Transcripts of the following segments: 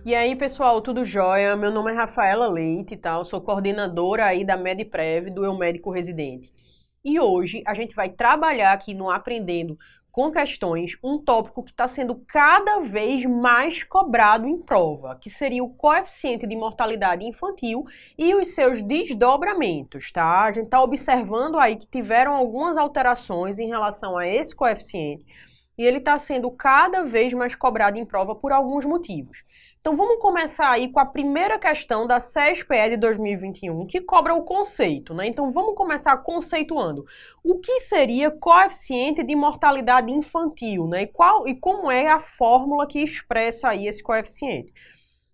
E aí, pessoal, tudo jóia? Meu nome é Rafaela Leite, tá? Eu sou coordenadora aí da MedPrev, do Eu Médico Residente. E hoje a gente vai trabalhar aqui no Aprendendo com Questões um tópico que está sendo cada vez mais cobrado em prova, que seria o coeficiente de mortalidade infantil e os seus desdobramentos, tá? A gente está observando aí que tiveram algumas alterações em relação a esse coeficiente e ele está sendo cada vez mais cobrado em prova por alguns motivos. Então vamos começar aí com a primeira questão da SESP-E de 2021, que cobra o conceito, né? Então vamos começar conceituando. O que seria coeficiente de mortalidade infantil, né? E como é a fórmula que expressa aí esse coeficiente?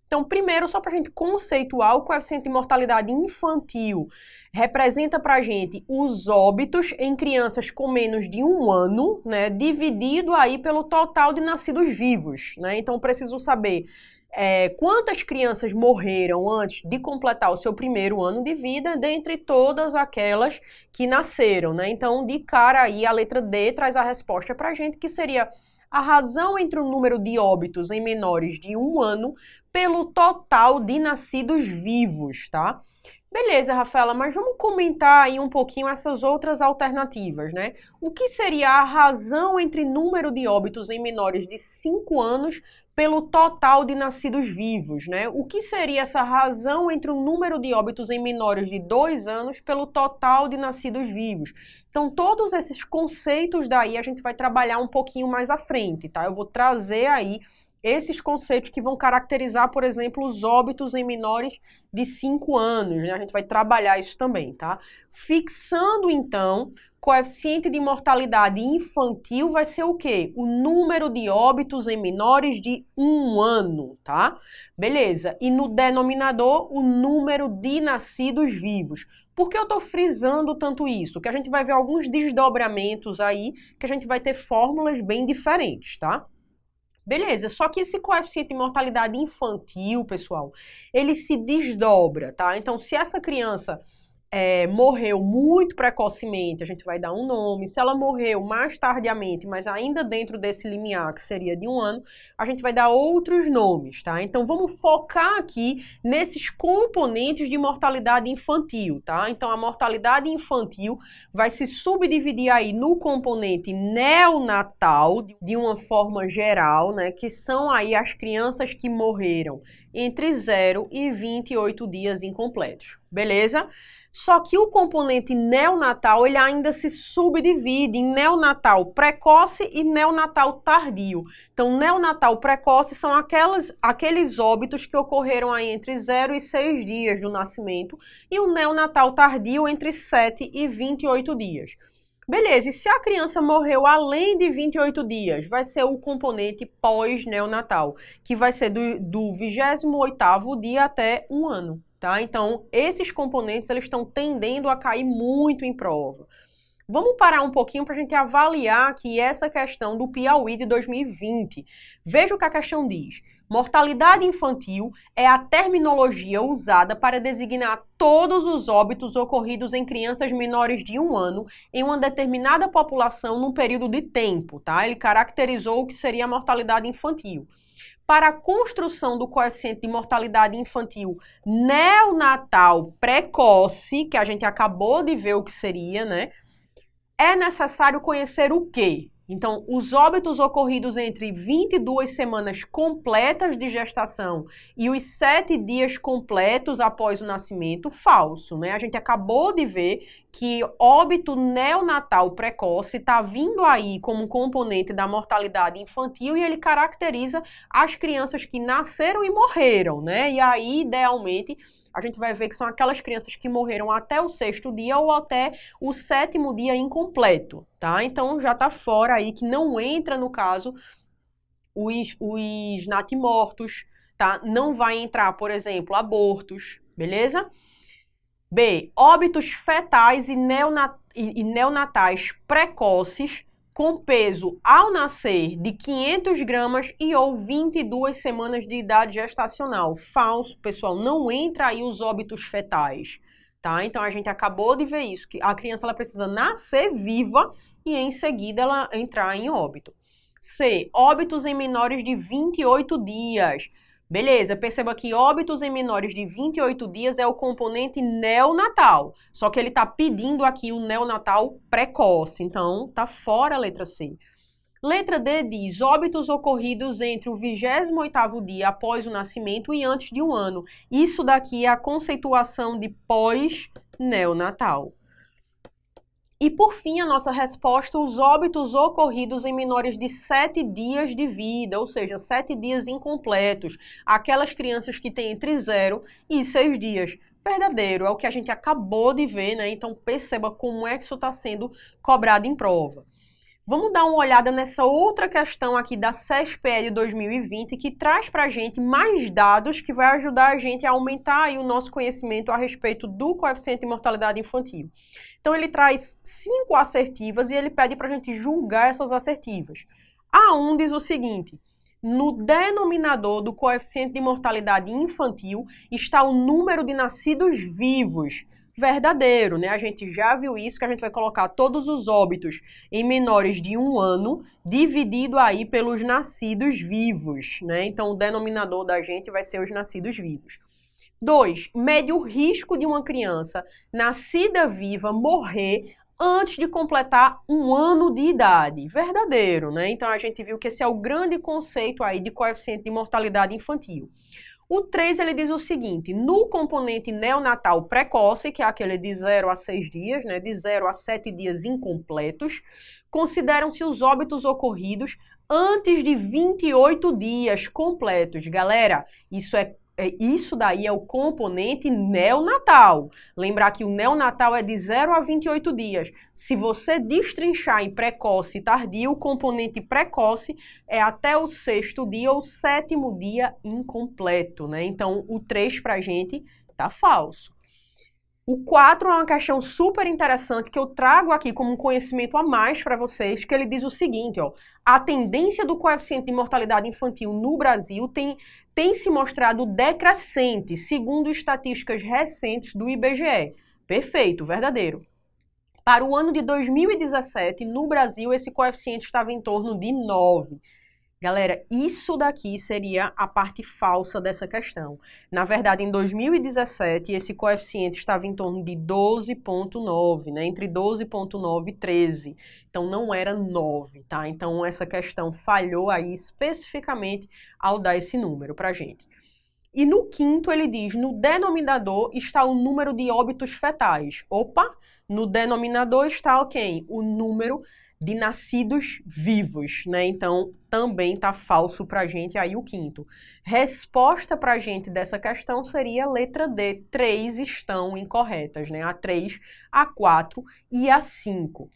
Então, primeiro, só para a gente conceituar, o coeficiente de mortalidade infantil representa para a gente os óbitos em crianças com menos de 1 ano, né? Dividido aí pelo total de nascidos vivos, né? Então, preciso saber quantas crianças morreram antes de completar o seu primeiro ano de vida, dentre todas aquelas que nasceram, né? Então, de cara aí, a letra D traz a resposta para a gente, que seria a razão entre o número de óbitos em menores de 1 ano pelo total de nascidos vivos, tá? Beleza, Rafaela, mas vamos comentar aí um pouquinho essas outras alternativas, né? O que seria a razão entre número de óbitos em menores de 5 anos pelo total de nascidos vivos, né? O que seria essa razão entre o número de óbitos em menores de 2 anos pelo total de nascidos vivos? Então, todos esses conceitos daí a gente vai trabalhar um pouquinho mais à frente, tá? Eu vou trazer aí esses conceitos que vão caracterizar, por exemplo, os óbitos em menores de 5 anos, né? A gente vai trabalhar isso também, tá? Fixando, então, coeficiente de mortalidade infantil vai ser o quê? O número de óbitos em menores de 1 ano, tá? Beleza. E no denominador, o número de nascidos vivos. Por que eu estou frisando tanto isso? Que a gente vai ver alguns desdobramentos aí, que a gente vai ter fórmulas bem diferentes, tá? Beleza, só que esse coeficiente de mortalidade infantil, pessoal, ele se desdobra, tá? Então, se essa criança morreu muito precocemente, a gente vai dar um nome. Se ela morreu mais tardiamente, mas ainda dentro desse limiar, que seria de 1 ano, a gente vai dar outros nomes, tá? Então, vamos focar aqui nesses componentes de mortalidade infantil, tá? Então, a mortalidade infantil vai se subdividir aí no componente neonatal, de uma forma geral, né? Que são aí as crianças que morreram entre 0 e 28 dias incompletos, beleza? Só que o componente neonatal, ele ainda se subdivide em neonatal precoce e neonatal tardio. Então, neonatal precoce são aqueles óbitos que ocorreram aí entre 0 e 6 dias do nascimento, e o neonatal tardio entre 7 e 28 dias. Beleza, e se a criança morreu além de 28 dias, vai ser o componente pós-neonatal, que vai ser do 28º dia até 1 ano. Tá? Então, esses componentes eles estão tendendo a cair muito em prova. Vamos parar um pouquinho para a gente avaliar aqui essa questão do Piauí de 2020. Veja o que a questão diz. Mortalidade infantil é a terminologia usada para designar todos os óbitos ocorridos em crianças menores de 1 ano em uma determinada população num período de tempo. Tá? Ele caracterizou o que seria a mortalidade infantil. Para a construção do coeficiente de mortalidade infantil neonatal precoce, que a gente acabou de ver o que seria, né? É necessário conhecer o quê? Então, os óbitos ocorridos entre 22 semanas completas de gestação e os 7 dias completos após o nascimento, falso, né? A gente acabou de ver que óbito neonatal precoce está vindo aí como componente da mortalidade infantil e ele caracteriza as crianças que nasceram e morreram, né? E aí, idealmente, a gente vai ver que são aquelas crianças que morreram até o 6º dia ou até o 7º dia incompleto, tá? Então, já tá fora aí que não entra, no caso, os natimortos, tá? Não vai entrar, por exemplo, abortos, beleza? B, óbitos fetais e neonatais precoces com peso ao nascer de 500 gramas e ou 22 semanas de idade gestacional. Falso, pessoal, não entra aí os óbitos fetais, tá? Então, a gente acabou de ver isso, que a criança ela precisa nascer viva e em seguida ela entrar em óbito. C, óbitos em menores de 28 dias. Beleza, perceba que óbitos em menores de 28 dias é o componente neonatal. Só que ele está pedindo aqui o neonatal precoce, então tá fora a letra C. Letra D diz óbitos ocorridos entre o 28º dia após o nascimento e antes de 1 ano. Isso daqui é a conceituação de pós-neonatal. E por fim, a nossa resposta, os óbitos ocorridos em menores de 7 dias de vida, ou seja, 7 dias incompletos. Aquelas crianças que têm entre 0 e 6 dias. Verdadeiro, é o que a gente acabou de ver, né? Então perceba como é que isso está sendo cobrado em prova. Vamos dar uma olhada nessa outra questão aqui da CESPE de 2020, que traz para a gente mais dados que vai ajudar a gente a aumentar aí o nosso conhecimento a respeito do coeficiente de mortalidade infantil. Então, ele traz 5 assertivas e ele pede para a gente julgar essas assertivas. A 1 diz o seguinte: no denominador do coeficiente de mortalidade infantil está o número de nascidos vivos. Verdadeiro, né? A gente já viu isso, que a gente vai colocar todos os óbitos em menores de 1 ano, dividido aí pelos nascidos vivos, né? Então, o denominador da gente vai ser os nascidos vivos. 2, mede o risco de uma criança nascida viva morrer antes de completar 1 ano de idade. Verdadeiro, né? Então, a gente viu que esse é o grande conceito aí de coeficiente de mortalidade infantil. O 3, ele diz o seguinte: no componente neonatal precoce, que é aquele de 0 a 6 dias, né, de 0 a 7 dias incompletos, consideram-se os óbitos ocorridos antes de 28 dias completos. Galera, isso daí é o componente neonatal. Lembrar que o neonatal é de 0 a 28 dias. Se você destrinchar em precoce e tardio, o componente precoce é até o 6º dia ou 7º dia incompleto, né? Então, o 3 pra gente tá falso. O 4 é uma questão super interessante que eu trago aqui como um conhecimento a mais para vocês, que ele diz o seguinte, ó: a tendência do coeficiente de mortalidade infantil no Brasil tem se mostrado decrescente, segundo estatísticas recentes do IBGE. Perfeito, verdadeiro. Para o ano de 2017, no Brasil, esse coeficiente estava em torno de 9. Galera, isso daqui seria a parte falsa dessa questão. Na verdade, em 2017, esse coeficiente estava em torno de 12,9, né? Entre 12,9 e 13. Então, não era 9, tá? Então, essa questão falhou aí especificamente ao dar esse número pra gente. E no 5º, ele diz, no denominador está o número de óbitos fetais. Opa! No denominador está quem? O número de nascidos vivos, né? Então, também tá falso pra gente aí o 5º. Resposta pra gente dessa questão seria a letra D. 3 estão incorretas, né? A 3, a 4 e a 5.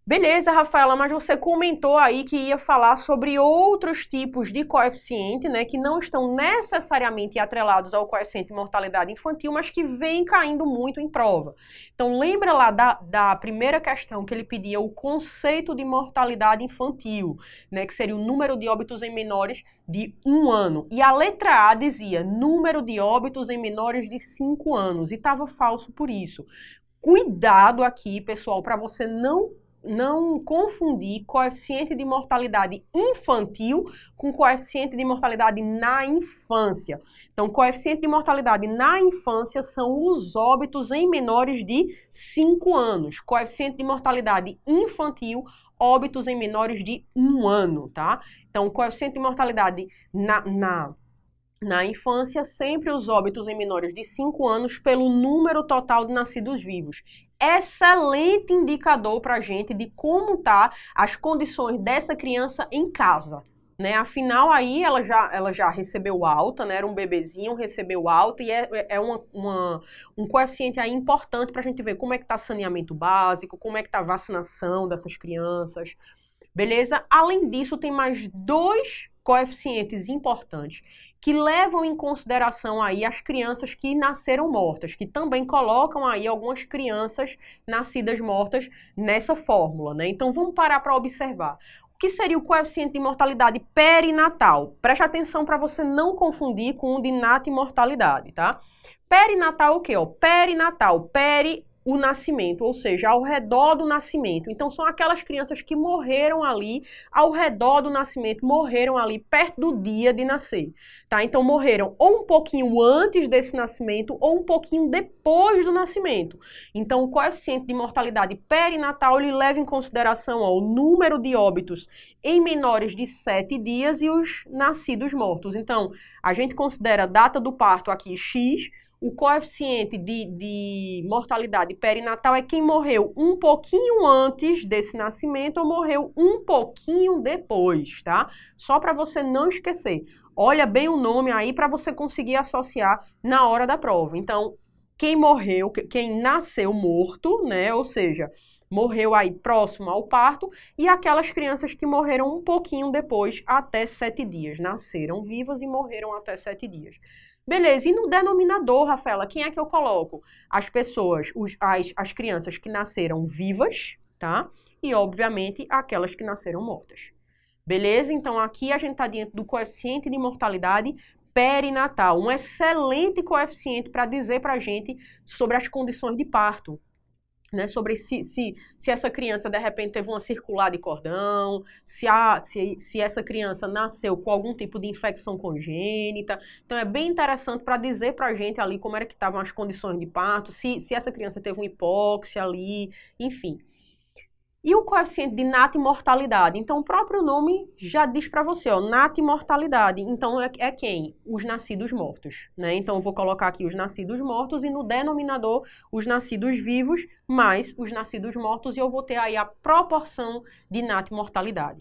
Beleza, Rafaela, mas você comentou aí que ia falar sobre outros tipos de coeficiente, né, que não estão necessariamente atrelados ao coeficiente de mortalidade infantil, mas que vem caindo muito em prova. Então, lembra lá da primeira questão que ele pedia o conceito de mortalidade infantil, né, que seria o número de óbitos em menores de 1 ano. E a letra A dizia número de óbitos em menores de 5 anos, e estava falso por isso. Cuidado aqui, pessoal, para você não confundir coeficiente de mortalidade infantil com coeficiente de mortalidade na infância. Então, coeficiente de mortalidade na infância são os óbitos em menores de 5 anos. Coeficiente de mortalidade infantil, óbitos em menores de 1 ano, tá? Então, coeficiente de mortalidade na infância, sempre os óbitos em menores de 5 anos pelo número total de nascidos vivos. Excelente indicador para a gente de como tá as condições dessa criança em casa, né? Afinal, aí ela já recebeu alta, né? Era um bebezinho, recebeu alta e é um coeficiente aí importante para a gente ver como é que tá saneamento básico, como é que tá a vacinação dessas crianças, beleza? Além disso, tem mais 2 coeficientes importantes que levam em consideração aí as crianças que nasceram mortas, que também colocam aí algumas crianças nascidas mortas nessa fórmula, né? Então, vamos parar para observar. O que seria o coeficiente de mortalidade perinatal? Preste atenção para você não confundir com o de natimortalidade, tá? Perinatal o quê? Perinatal, peri o nascimento, ou seja, ao redor do nascimento. Então, são aquelas crianças que morreram ali ao redor do nascimento, morreram ali perto do dia de nascer, tá? Então, morreram ou um pouquinho antes desse nascimento ou um pouquinho depois do nascimento. Então, o coeficiente de mortalidade perinatal, ele leva em consideração o número de óbitos em menores de 7 dias e os nascidos mortos. Então, a gente considera a data do parto aqui X. O coeficiente de mortalidade perinatal é quem morreu um pouquinho antes desse nascimento ou morreu um pouquinho depois, tá? Só para você não esquecer. Olha bem o nome aí para você conseguir associar na hora da prova. Então, quem morreu, quem nasceu morto, né? Ou seja, morreu aí próximo ao parto, e aquelas crianças que morreram um pouquinho depois, até 7 dias. Nasceram vivas e morreram até 7 dias. Beleza, e no denominador, Rafaela, quem é que eu coloco? As pessoas, as crianças que nasceram vivas, tá? E, obviamente, aquelas que nasceram mortas. Beleza? Então, aqui a gente está diante do coeficiente de mortalidade perinatal, um excelente coeficiente para dizer para a gente sobre as condições de parto. Né, sobre se essa criança, de repente, teve uma circular de cordão, se essa criança nasceu com algum tipo de infecção congênita. Então, é bem interessante para dizer para a gente ali como era que estavam as condições de parto, se essa criança teve uma hipóxia ali, enfim. E o coeficiente de natimortalidade? Então, o próprio nome já diz para você, ó, natimortalidade. Então, é quem? Os nascidos mortos, né? Então, eu vou colocar aqui os nascidos mortos e no denominador os nascidos vivos mais os nascidos mortos e eu vou ter aí a proporção de natimortalidade.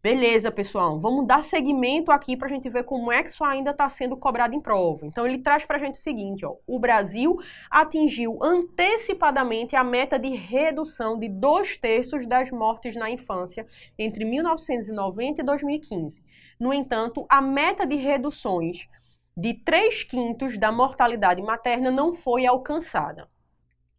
Beleza, pessoal, vamos dar seguimento aqui para a gente ver como é que isso ainda está sendo cobrado em prova. Então, ele traz para a gente o seguinte, ó, o Brasil atingiu antecipadamente a meta de redução de 2/3 das mortes na infância entre 1990 e 2015. No entanto, a meta de reduções de 3/5 da mortalidade materna não foi alcançada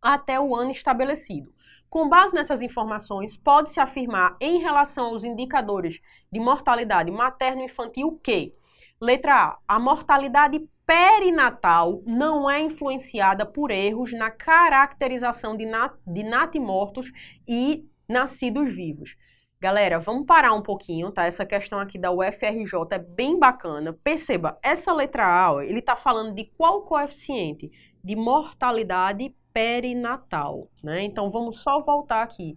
até o ano estabelecido. Com base nessas informações, pode-se afirmar em relação aos indicadores de mortalidade materno-infantil que, letra A mortalidade perinatal não é influenciada por erros na caracterização de natimortos e nascidos vivos. Galera, vamos parar um pouquinho, tá? Essa questão aqui da UFRJ é bem bacana. Perceba, essa letra A, ó, ele está falando de qual coeficiente? De mortalidade perinatal, né? Então, vamos só voltar aqui.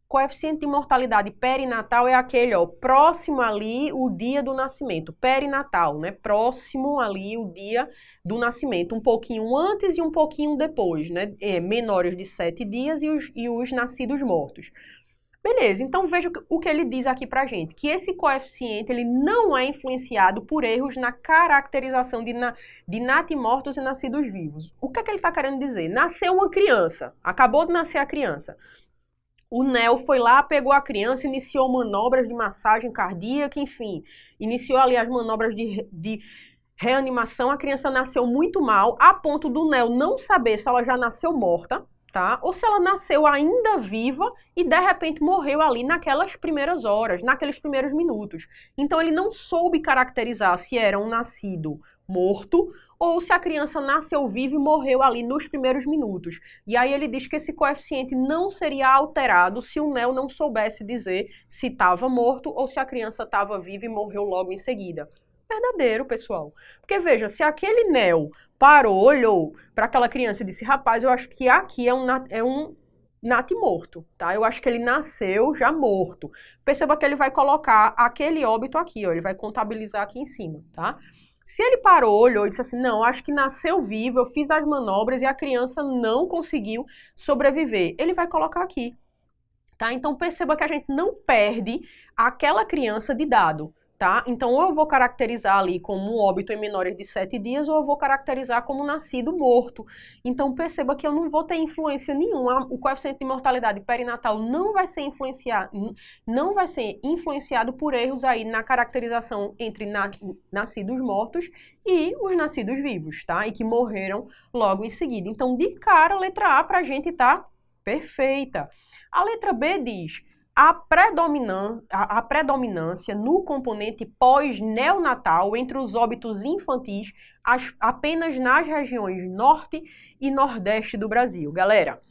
Coeficiente de mortalidade perinatal é aquele, ó, próximo ali o dia do nascimento, perinatal, né? Próximo ali o dia do nascimento, um pouquinho antes e um pouquinho depois, né? Menores de 7 dias e os nascidos mortos. Beleza, então veja o que ele diz aqui pra gente, que esse coeficiente ele não é influenciado por erros na caracterização de natimortos e nascidos vivos. O que é que ele está querendo dizer? Nasceu uma criança, acabou de nascer a criança. O NEL foi lá, pegou a criança, iniciou manobras de massagem cardíaca, enfim, iniciou ali as manobras de reanimação, a criança nasceu muito mal, a ponto do NEL não saber se ela já nasceu morta, tá? Ou se ela nasceu ainda viva e de repente morreu ali naquelas primeiras horas, naqueles primeiros minutos. Então ele não soube caracterizar se era um nascido morto ou se a criança nasceu viva e morreu ali nos primeiros minutos. E aí ele diz que esse coeficiente não seria alterado se o NEL não soubesse dizer se estava morto ou se a criança estava viva e morreu logo em seguida. Verdadeiro, pessoal. Porque veja, se aquele NEL parou, olhou para aquela criança e disse, rapaz, eu acho que aqui é um natimorto, tá? Eu acho que ele nasceu já morto. Perceba que ele vai colocar aquele óbito aqui, ó, ele vai contabilizar aqui em cima, tá? Se ele parou, olhou e disse assim, não, acho que nasceu vivo, eu fiz as manobras e a criança não conseguiu sobreviver, ele vai colocar aqui, tá? Então perceba que a gente não perde aquela criança de dado. Tá? Então, ou eu vou caracterizar ali como um óbito em menores de 7 dias, ou eu vou caracterizar como nascido morto. Então, perceba que eu não vou ter influência nenhuma. O coeficiente de mortalidade perinatal não vai ser influenciado por erros aí na caracterização entre nascidos mortos e os nascidos vivos, tá? E que morreram logo em seguida. Então, de cara, a letra A para a gente tá perfeita. A letra B diz... A predominância no componente pós-neonatal entre os óbitos infantis apenas nas regiões norte e nordeste do Brasil. Galera,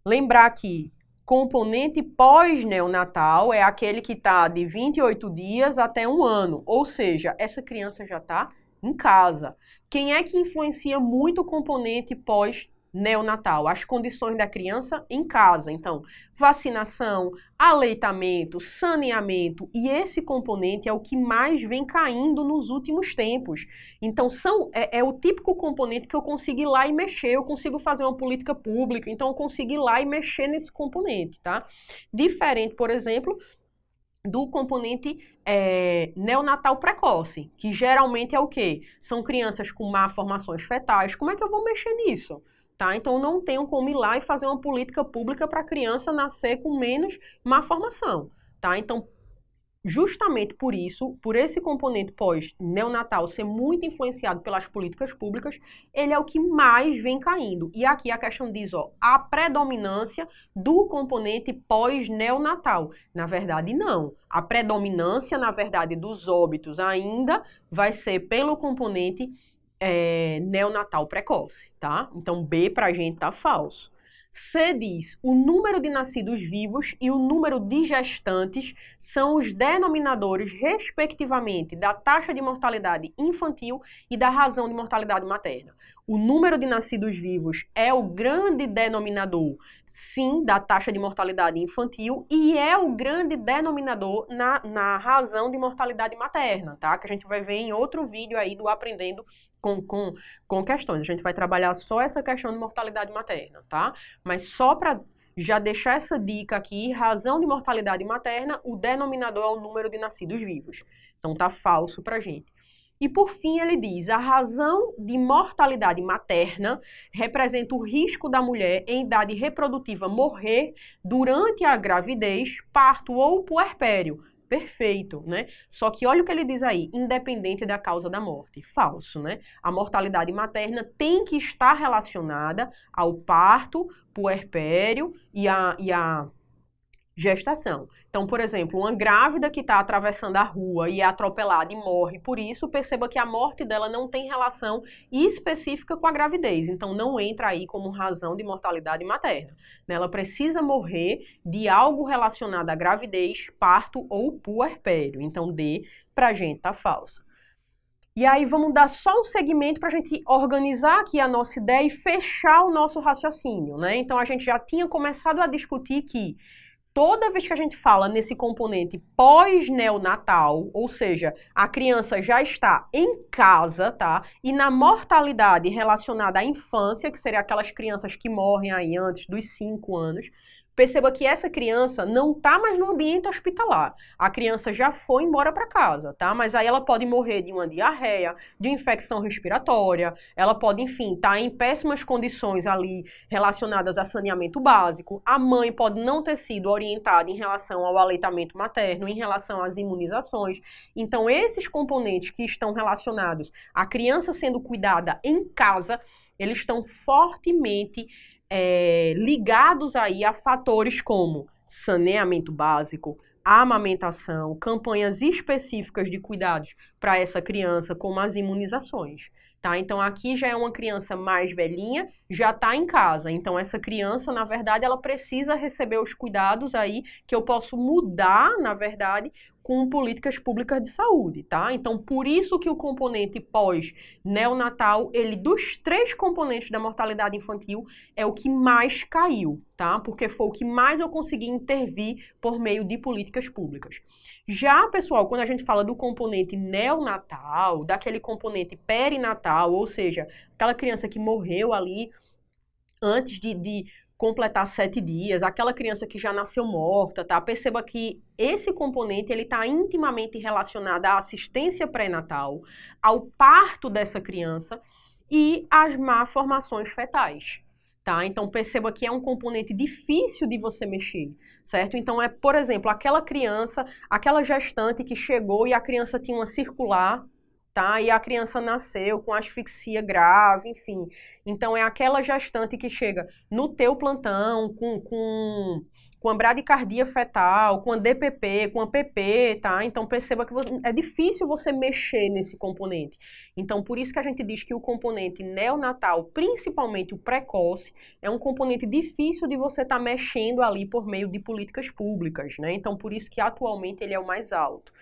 Lembrar que componente pós-neonatal é aquele que está de 28 dias até 1 ano, ou seja, essa criança já está em casa. Quem é que influencia muito o componente pós-neonatal? As condições da criança em casa. Então, vacinação, aleitamento, saneamento, e esse componente é o que mais vem caindo nos últimos tempos. Então, é o típico componente que eu consigo ir lá e mexer, eu consigo fazer uma política pública, então eu consigo ir lá e mexer nesse componente, tá? Diferente, por exemplo, do componente neonatal precoce, que geralmente é o quê? São crianças com malformações fetais. Como é que eu vou mexer nisso? Tá? Então, eu não tenho como ir lá e fazer uma política pública para a criança nascer com menos malformação. Tá? Então, justamente por isso, por esse componente pós-neonatal ser muito influenciado pelas políticas públicas, ele é o que mais vem caindo. E aqui a questão diz, ó, a predominância do componente pós-neonatal. Na verdade, não. A predominância, na verdade, dos óbitos ainda vai ser pelo componente neonatal precoce, tá? Então, B pra gente tá falso. C diz, o número de nascidos vivos e o número de gestantes são os denominadores, respectivamente, da taxa de mortalidade infantil e da razão de mortalidade materna. O número de nascidos vivos é o grande denominador, sim, da taxa de mortalidade infantil e é o grande denominador na razão de mortalidade materna, tá? Que a gente vai ver em outro vídeo aí do Aprendendo com Questões. A gente vai trabalhar só essa questão de mortalidade materna, tá? Mas só para já deixar essa dica aqui, razão de mortalidade materna, o denominador é o número de nascidos vivos. Então tá falso pra gente. E por fim ele diz, a razão de mortalidade materna representa o risco da mulher em idade reprodutiva morrer durante a gravidez, parto ou puerpério. Perfeito, né? Só que olha o que ele diz aí, independente da causa da morte. Falso, né? A mortalidade materna tem que estar relacionada ao parto, puerpério e a gestação. Então, por exemplo, uma grávida que está atravessando a rua e é atropelada e morre por isso, perceba que a morte dela não tem relação específica com a gravidez. Então, não entra aí como razão de mortalidade materna. Ela precisa morrer de algo relacionado à gravidez, parto ou puerpério. Então, D pra gente tá falsa. E aí vamos dar só um segmento para a gente organizar aqui a nossa ideia e fechar o nosso raciocínio, né? Então, a gente já tinha começado a discutir que toda vez que a gente fala nesse componente pós-neonatal, ou seja, a criança já está em casa, tá? E na mortalidade relacionada à infância, que seria aquelas crianças que morrem aí antes dos 5 anos, perceba que essa criança não está mais no ambiente hospitalar. A criança já foi embora para casa, tá? Mas aí ela pode morrer de uma diarreia, de uma infecção respiratória, ela pode, enfim, estar em péssimas condições ali relacionadas a saneamento básico. A mãe pode não ter sido orientada em relação ao aleitamento materno, em relação às imunizações. Então, esses componentes que estão relacionados à criança sendo cuidada em casa, eles estão fortemente ligados aí a fatores como saneamento básico, amamentação, campanhas específicas de cuidados para essa criança, como as imunizações. Tá? Então, aqui já é uma criança mais velhinha, já está em casa. Então, essa criança, na verdade, ela precisa receber os cuidados aí que eu posso mudar, na verdade, com políticas públicas de saúde, tá? Então, por isso que o componente pós-neonatal, ele dos 3 componentes da mortalidade infantil, é o que mais caiu, tá? Porque foi o que mais eu consegui intervir por meio de políticas públicas. Já, pessoal, quando a gente fala do componente neonatal, daquele componente perinatal, ou seja, aquela criança que morreu ali antes de completar 7 dias, aquela criança que já nasceu morta, tá? Perceba que esse componente, ele está intimamente relacionado à assistência pré-natal, ao parto dessa criança e às malformações fetais, tá? Então, perceba que é um componente difícil de você mexer, certo? Então, por exemplo, aquela criança, aquela gestante que chegou e a criança tinha uma circular, tá? E a criança nasceu com asfixia grave, enfim. Então, é aquela gestante que chega no teu plantão com a bradicardia fetal, com a DPP, com a PP, tá? Então, perceba que é difícil você mexer nesse componente. Então, por isso que a gente diz que o componente neonatal, principalmente o precoce, é um componente difícil de você estar mexendo ali por meio de políticas públicas, né? Então, por isso que atualmente ele é o mais alto.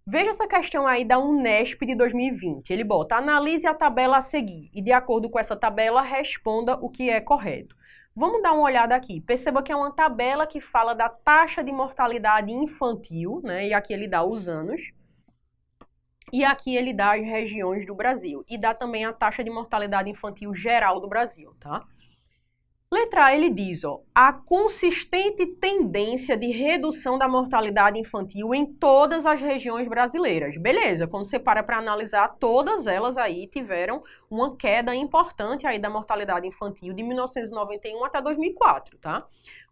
Veja essa questão aí da Unesp de 2020. Ele bota, analise a tabela a seguir e, de acordo com essa tabela, responda o que é correto. Vamos dar uma olhada aqui. Perceba que é uma tabela que fala da taxa de mortalidade infantil, né? E aqui ele dá os anos. E aqui ele dá as regiões do Brasil. E dá também a taxa de mortalidade infantil geral do Brasil, tá? Letra A, ele diz, ó, a consistente tendência de redução da mortalidade infantil em todas as regiões brasileiras. Beleza, quando você para analisar, todas elas aí tiveram uma queda importante aí da mortalidade infantil de 1991 até 2004, tá?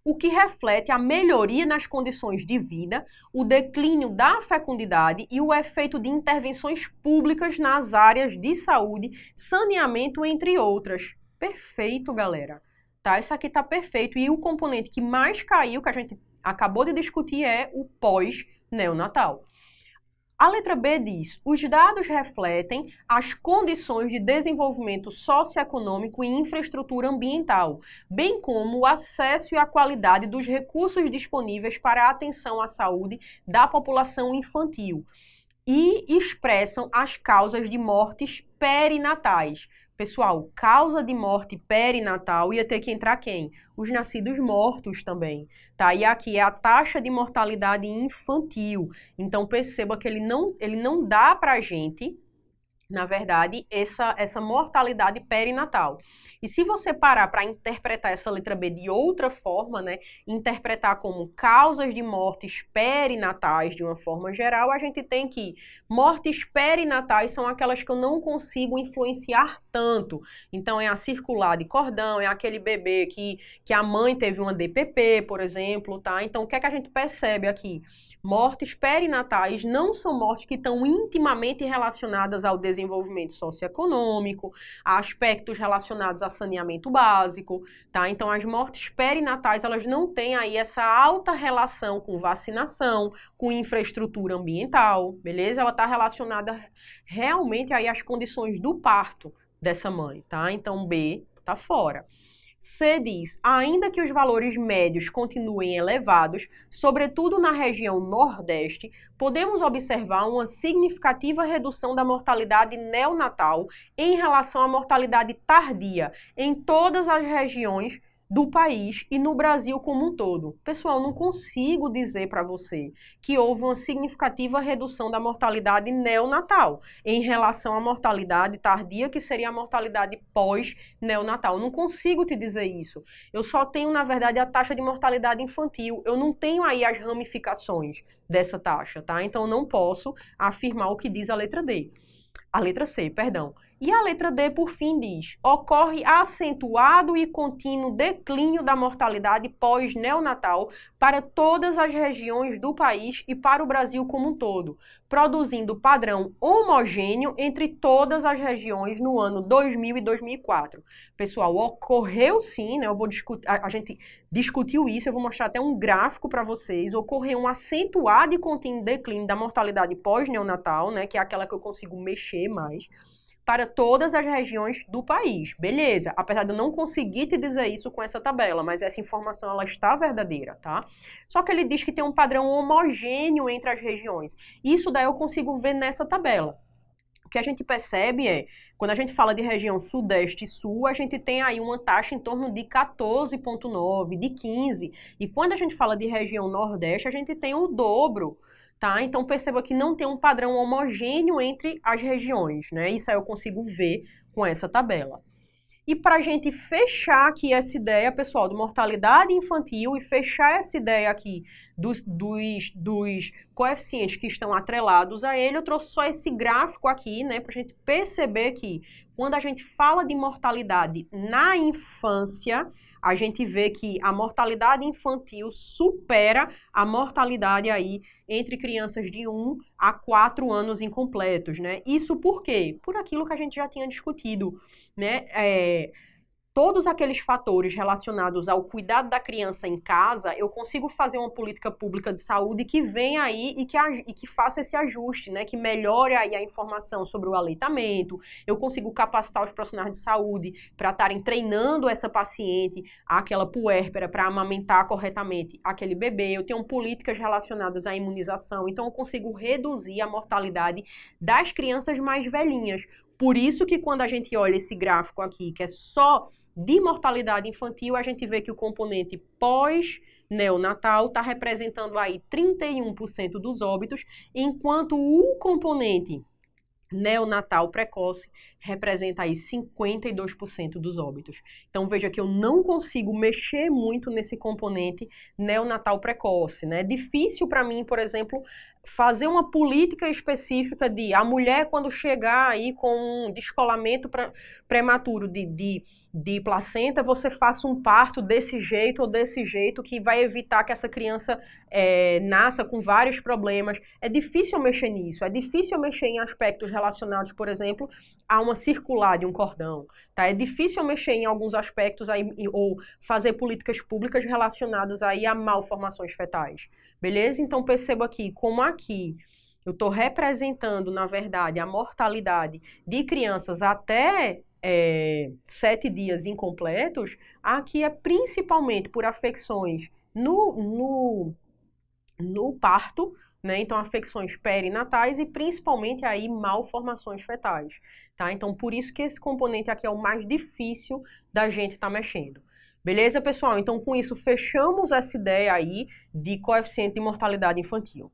O que reflete a melhoria nas condições de vida, o declínio da fecundidade e o efeito de intervenções públicas nas áreas de saúde, saneamento, entre outras. Perfeito, galera. Tá? Isso aqui tá perfeito. E o componente que mais caiu, que a gente acabou de discutir, é o pós-neonatal. A letra B diz, os dados refletem as condições de desenvolvimento socioeconômico e infraestrutura ambiental, bem como o acesso e a qualidade dos recursos disponíveis para a atenção à saúde da população infantil e expressam as causas de mortes perinatais. Pessoal, causa de morte perinatal ia ter que entrar quem? Os nascidos mortos também, tá? E aqui é a taxa de mortalidade infantil. Então, perceba que ele não dá pra gente, na verdade, essa mortalidade perinatal. E se você parar para interpretar essa letra B de outra forma, né, interpretar como causas de mortes perinatais de uma forma geral, a gente tem que mortes perinatais são aquelas que eu não consigo influenciar tanto. Então, é a circular de cordão, é aquele bebê que a mãe teve uma DPP, por exemplo, tá? Então, o que é que a gente percebe aqui? Mortes perinatais não são mortes que estão intimamente relacionadas ao desenvolvimento socioeconômico, a aspectos relacionados a saneamento básico, tá? Então, as mortes perinatais, elas não têm aí essa alta relação com vacinação, com infraestrutura ambiental, beleza? Ela está relacionada realmente aí às condições do parto dessa mãe, tá? Então, B tá fora. C diz, ainda que os valores médios continuem elevados, sobretudo na região Nordeste, podemos observar uma significativa redução da mortalidade neonatal em relação à mortalidade tardia em todas as regiões do país e no Brasil como um todo. Pessoal, não consigo dizer para você que houve uma significativa redução da mortalidade neonatal em relação à mortalidade tardia, que seria a mortalidade pós-neonatal. Não consigo te dizer isso. Eu só tenho, na verdade, a taxa de mortalidade infantil. Eu não tenho aí as ramificações dessa taxa, tá? Então, eu não posso afirmar o que diz a letra D. A letra C, perdão. E a letra D, por fim, diz, ocorre acentuado e contínuo declínio da mortalidade pós-neonatal para todas as regiões do país e para o Brasil como um todo, produzindo padrão homogêneo entre todas as regiões no ano 2000 e 2004. Pessoal, ocorreu sim, né? Eu vou discutir, a gente discutiu isso, eu vou mostrar até um gráfico para vocês. Ocorreu um acentuado e contínuo declínio da mortalidade pós-neonatal, né? Que é aquela que eu consigo mexer mais, para todas as regiões do país. Beleza, apesar de eu não conseguir te dizer isso com essa tabela, mas essa informação ela está verdadeira, tá? Só que ele diz que tem um padrão homogêneo entre as regiões. Isso daí eu consigo ver nessa tabela. O que a gente percebe é, quando a gente fala de região sudeste e sul, a gente tem aí uma taxa em torno de 14,9, de 15. E quando a gente fala de região nordeste, a gente tem o dobro. Tá? Então, perceba que não tem um padrão homogêneo entre as regiões, né? Isso aí eu consigo ver com essa tabela. E para a gente fechar aqui essa ideia, pessoal, de mortalidade infantil e fechar essa ideia aqui dos coeficientes que estão atrelados a ele, eu trouxe só esse gráfico aqui, né? Para a gente perceber que quando a gente fala de mortalidade na infância, a gente vê que a mortalidade infantil supera a mortalidade aí entre crianças de 1 a 4 anos incompletos, né? Isso por quê? Por aquilo que a gente já tinha discutido, né? Todos aqueles fatores relacionados ao cuidado da criança em casa, eu consigo fazer uma política pública de saúde que venha aí e que faça esse ajuste, né? Que melhore aí a informação sobre o aleitamento. Eu consigo capacitar os profissionais de saúde para estarem treinando essa paciente, aquela puérpera, para amamentar corretamente aquele bebê. Eu tenho políticas relacionadas à imunização, então eu consigo reduzir a mortalidade das crianças mais velhinhas. Por isso que quando a gente olha esse gráfico aqui, que é só de mortalidade infantil, a gente vê que o componente pós-neonatal está representando aí 31% dos óbitos, enquanto o componente neonatal precoce representa aí 52% dos óbitos. Então veja que eu não consigo mexer muito nesse componente neonatal precoce, né? É difícil para mim, por exemplo, fazer uma política específica de a mulher quando chegar aí com um descolamento prematuro de placenta, você faça um parto desse jeito ou desse jeito que vai evitar que essa criança nasça com vários problemas. É difícil mexer nisso, é difícil mexer em aspectos relacionados, por exemplo, a uma circular de um cordão, tá? É difícil mexer em alguns aspectos aí, ou fazer políticas públicas relacionadas aí a malformações fetais, beleza? Então perceba aqui, como aqui eu estou representando, na verdade, a mortalidade de crianças até 7 dias incompletos, aqui é principalmente por afecções no parto, né? Então, afecções perinatais e principalmente aí malformações fetais, tá? Então, por isso que esse componente aqui é o mais difícil da gente estar mexendo. Beleza, pessoal? Então, com isso, fechamos essa ideia aí de coeficiente de mortalidade infantil.